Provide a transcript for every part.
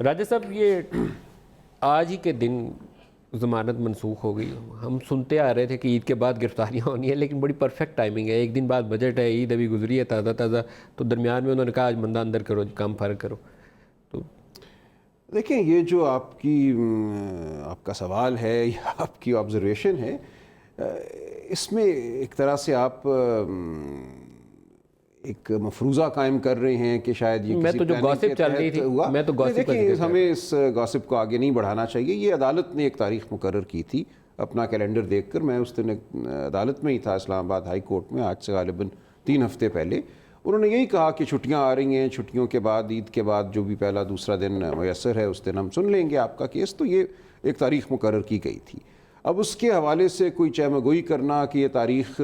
راجہ صاحب، یہ آج ہی کے دن ضمانت منسوخ ہو گئی. ہم سنتے آ رہے تھے کہ عید کے بعد گرفتاریاں ہونی ہیں، لیکن بڑی پرفیکٹ ٹائمنگ ہے. ایک دن بعد بجٹ ہے، عید ابھی گزری ہے تازہ تازہ، تو درمیان میں انہوں نے کہا آج بندہ اندر کرو، کام فرق کرو. تو دیکھیں، یہ جو آپ کا سوال ہے یا آپ کی آبزرویشن ہے، اس میں ایک طرح سے آپ ایک مفروضہ قائم کر رہے ہیں کہ شاید یہ میں کسی تو جو پلاننگ کے گاسپ چل رہی تحت تھی، ہوا. میں تو گاسپ کا ذکر دیکھیں، کر رہا ہمیں اس گاسپ کو آگے نہیں بڑھانا چاہیے. یہ عدالت نے ایک تاریخ مقرر کی تھی اپنا کیلنڈر دیکھ کر. میں اس دن عدالت میں ہی تھا، اسلام آباد ہائی کورٹ میں، آج سے غالباً 3 ہفتے پہلے. انہوں نے یہی کہا کہ چھٹیاں آ رہی ہیں، چھٹیوں کے بعد، عید کے بعد جو بھی پہلا دوسرا دن میسر ہے اس دن ہم سن لیں گے آپ کا کیس. تو یہ ایک تاریخ مقرر کی گئی تھی. اب اس کے حوالے سے کوئی چہمگوئی کرنا کہ یہ تاریخ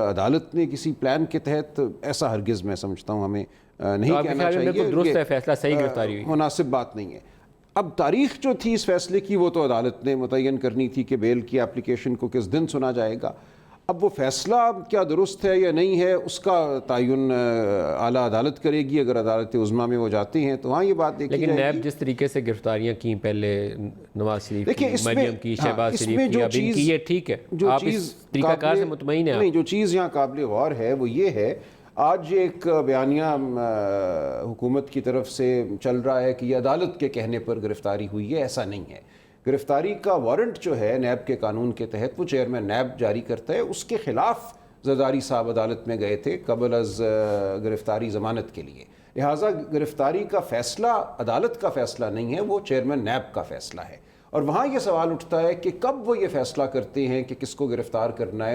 عدالت نے کسی پلان کے تحت، ایسا ہرگز میں سمجھتا ہوں ہمیں نہیں کہنا چاہیے. بالکل درست ہے، یہ فیصلہ صحیح گرفتاری ہوئی. مناسب بات نہیں ہے. اب تاریخ جو تھی اس فیصلے کی، وہ تو عدالت نے متعین کرنی تھی کہ بیل کی اپلیکیشن کو کس دن سنا جائے گا. اب وہ فیصلہ کیا درست ہے یا نہیں ہے، اس کا تعین اعلیٰ عدالت کرے گی. اگر عدالت عظمیٰ میں وہ جاتے ہیں تو ہاں یہ بات دیکھی لیکن جائے گی. نیب جس طریقے سے گرفتاریاں کی پہلے، نواز شریف دیکھیں کی، اس میں مریم کی، شہباز اس شریف میں کی، جو اب ان کی، یہ ٹھیک ہے. آپ اس طریقہ کار سے مطمئن ہیں؟ نہیں، جو چیز یہاں قابل غور ہے وہ یہ ہے، آج ایک بیانیہ حکومت کی طرف سے چل رہا ہے کہ یہ عدالت کے کہنے پر گرفتاری ہوئی ہے. ایسا نہیں ہے. گرفتاری کا وارنٹ جو ہے نیب کے قانون کے تحت وہ چیئرمین نیب جاری کرتا ہے. اس کے خلاف زرداری صاحب عدالت میں گئے تھے قبل از گرفتاری ضمانت کے لیے. لہٰذا گرفتاری کا فیصلہ عدالت کا فیصلہ نہیں ہے، وہ چیئرمین نیب کا فیصلہ ہے. اور وہاں یہ سوال اٹھتا ہے کہ کب وہ یہ فیصلہ کرتے ہیں کہ کس کو گرفتار کرنا ہے.